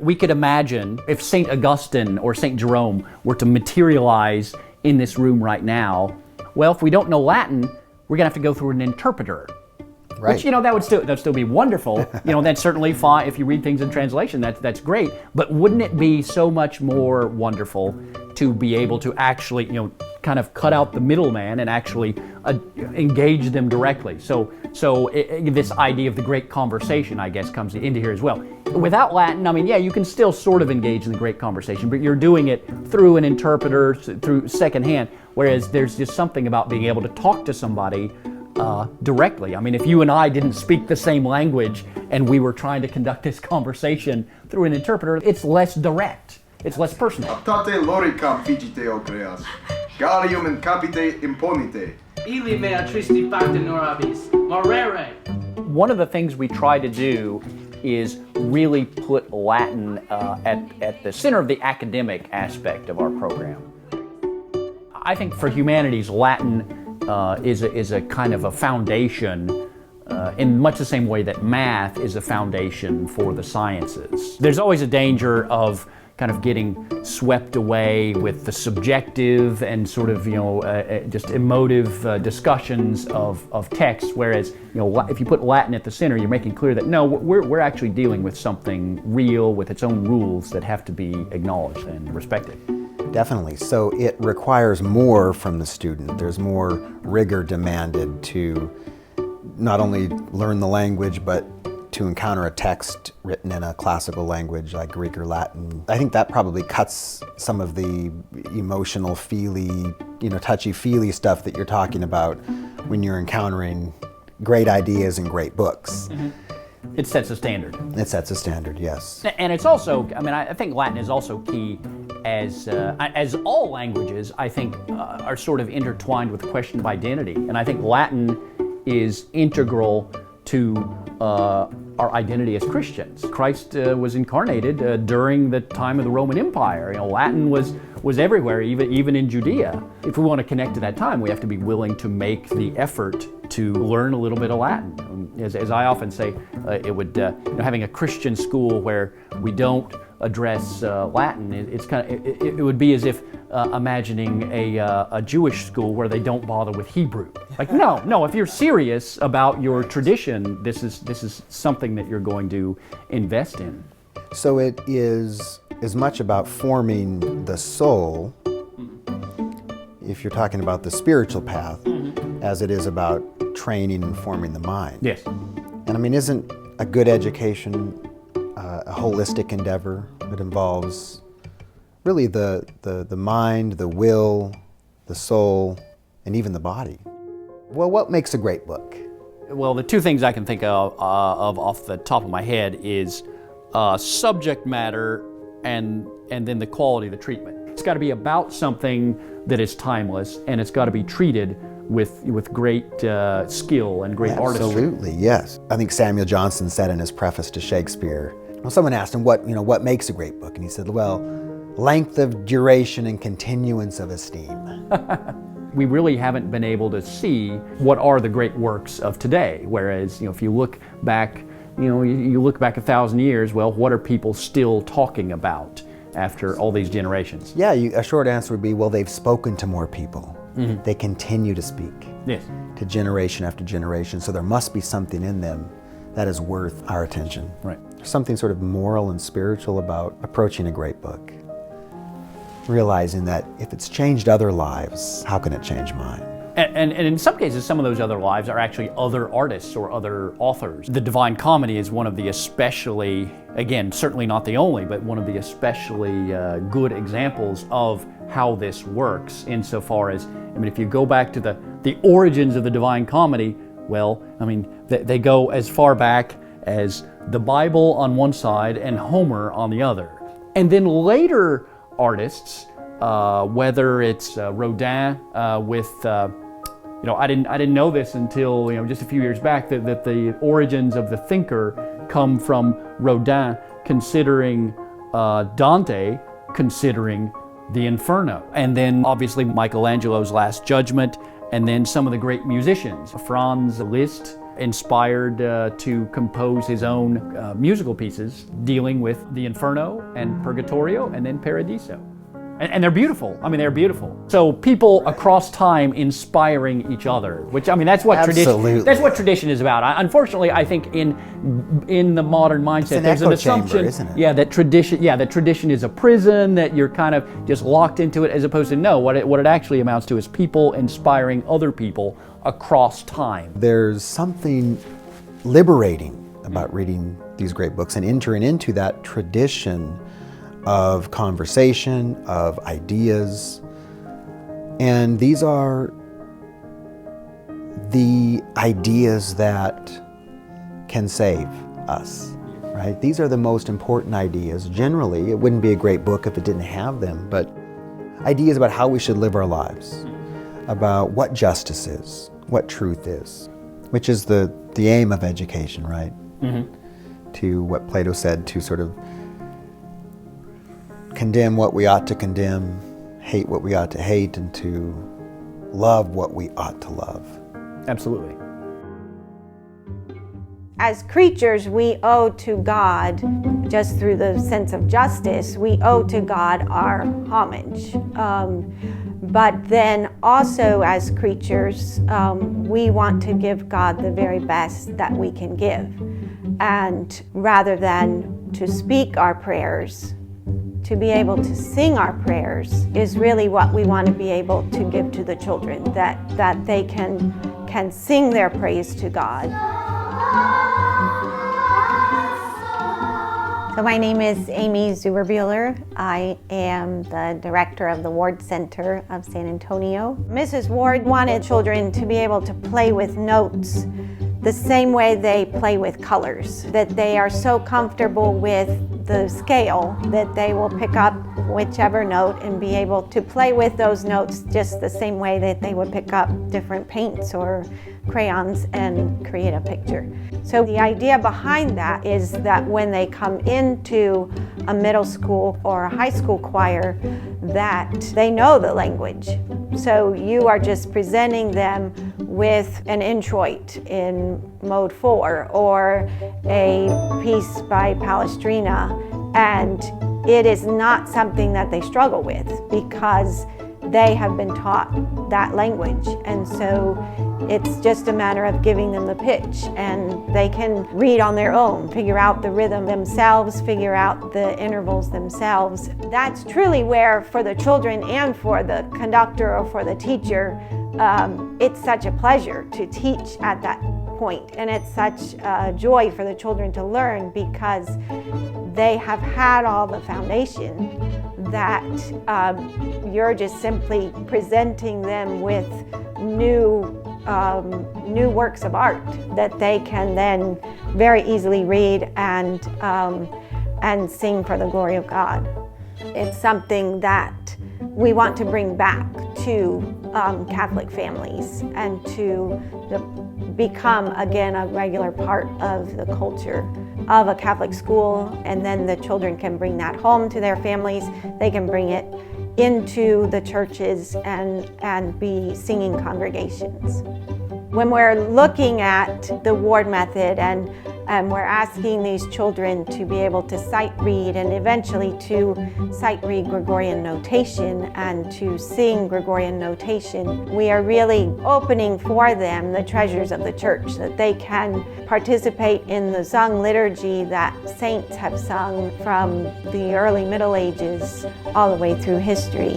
we could imagine if St. Augustine or St. Jerome were to materialize in this room right now, well, if we don't know Latin, we're going to have to go through an interpreter. Right. Which, that'd still be wonderful. That's certainly fine. If you read things in translation, that's great. But wouldn't it be so much more wonderful to be able to actually, kind of cut out the middleman and actually engage them directly? So this idea of the great conversation, I guess, comes into here as well. Without Latin, you can still sort of engage in the great conversation, but you're doing it through an interpreter, through secondhand, whereas there's just something about being able to talk to somebody directly. If you and I didn't speak the same language and we were trying to conduct this conversation through an interpreter, it's less direct. It's less personal. Aptate loricam figite o creas, gallium in capite imponite. Ili mea tristi facta norabis, morere. One of the things we try to do is really put Latin at the center of the academic aspect of our program. I think for humanities, Latin is a kind of a foundation in much the same way that math is a foundation for the sciences. There's always a danger of kind of getting swept away with the subjective and sort of, just emotive discussions of text, whereas, if you put Latin at the center, you're making clear that, no, we're actually dealing with something real with its own rules that have to be acknowledged and respected. Definitely. So it requires more from the student. There's more rigor demanded to not only learn the language, but to encounter a text written in a classical language like Greek or Latin. I think that probably cuts some of the emotional, feely, touchy-feely stuff that you're talking about when you're encountering great ideas and great books. Mm-hmm. It sets a standard. It sets a standard, yes. And it's also, I think Latin is also key as all languages, I think, are sort of intertwined with the question of identity. And I think Latin is integral to our identity as Christians. Christ was incarnated during the time of the Roman Empire. Latin was everywhere, even in Judea. If we want to connect to that time, we have to be willing to make the effort to learn a little bit of Latin. As I often say, it would having a Christian school where we don't address Latin, it would be as if imagining a Jewish school where they don't bother with Hebrew. Like, no, if you're serious about your tradition, this is something that you're going to invest in. So it is as much about forming the soul, if you're talking about the spiritual path, as it is about training and forming the mind. Yes. And isn't a good education a holistic endeavor that involves really the mind, the will, the soul, and even the body? Well, what makes a great book? Well, the two things I can think of off the top of my head is subject matter and then the quality of the treatment. It's got to be about something that is timeless, and it's got to be treated with great skill and great artistry. Absolutely, yes. I think Samuel Johnson said in his preface to Shakespeare, well, someone asked him what makes a great book, and he said, well, length of duration and continuance of esteem. We really haven't been able to see what are the great works of today. Whereas, if you look back, you look back 1,000 years, well, what are people still talking about after all these generations? Yeah, a short answer would be, well, they've spoken to more people. Mm-hmm. They continue to speak. Yes. To generation after generation. So there must be something in them that is worth our attention. Right. There's something sort of moral and spiritual about approaching a great book. Realizing that if it's changed other lives, how can it change mine? And in some cases, some of those other lives are actually other artists or other authors. The Divine Comedy is one of the especially, again, certainly not the only, but one of the especially good examples of how this works, insofar as, if you go back to the origins of the Divine Comedy, well, they go as far back as the Bible on one side and Homer on the other. And then later artists, whether it's Rodin with, I didn't know this until just a few years back that the origins of the thinker come from Rodin considering Dante, considering the Inferno, and then obviously Michelangelo's Last Judgment, And then some of the great musicians. Franz Liszt inspired to compose his own musical pieces dealing with the Inferno and Purgatorio and then Paradiso. And they're beautiful. I mean, they're beautiful. So people across time inspiring each other, which, I mean, that's what tradition is about. Unfortunately, I think in the modern mindset, there's an assumption, chamber, isn't it? that tradition is a prison, that you're kind of just locked into it, as opposed to no, what it actually amounts to is people inspiring other people across time. There's something liberating about reading these great books and entering into that tradition of conversation, of ideas. And these are the ideas that can save us, right? These are the most important ideas. Generally, it wouldn't be a great book if it didn't have them, but ideas about how we should live our lives, about what justice is, what truth is, which is the aim of education, right? Mm-hmm. To what Plato said, to sort of condemn what we ought to condemn, hate what we ought to hate, and to love what we ought to love. Absolutely. As creatures, we owe to God, just through the sense of justice, we owe to God our homage. But then also as creatures, we want to give God the very best that we can give. And rather than to speak our prayers, to be able to sing our prayers is really what we want to be able to give to the children, that they can sing their praise to God. So my name is Amy Zuberbuehler. I am the director of the Ward Center of San Antonio. Mrs. Ward wanted children to be able to play with notes the same way they play with colors, that they are so comfortable with the scale that they will pick up whichever note and be able to play with those notes just the same way that they would pick up different paints or crayons and create a picture. So the idea behind that is that when they come into a middle school or a high school choir, that they know the language. So you are just presenting them with an introit in mode 4 or a piece by Palestrina, and it is not something that they struggle with because they have been taught that language, and so it's just a matter of giving them the pitch, and they can read on their own, figure out the rhythm themselves, figure out the intervals themselves. That's truly where, for the children and for the conductor or for the teacher, it's such a pleasure to teach at that point, and it's such a joy for the children to learn because they have had all the foundation that you're just simply presenting them with new works of art that they can then very easily read and sing for the glory of God. It's something that we want to bring back to Catholic families and to become again a regular part of the culture of a Catholic school, and then the children can bring that home to their families. They can bring it into the churches and be singing congregations. When we're looking at the Ward method and we're asking these children to be able to sight read and eventually to sight read Gregorian notation and to sing Gregorian notation, we are really opening for them the treasures of the church, that they can participate in the sung liturgy that saints have sung from the early Middle Ages all the way through history.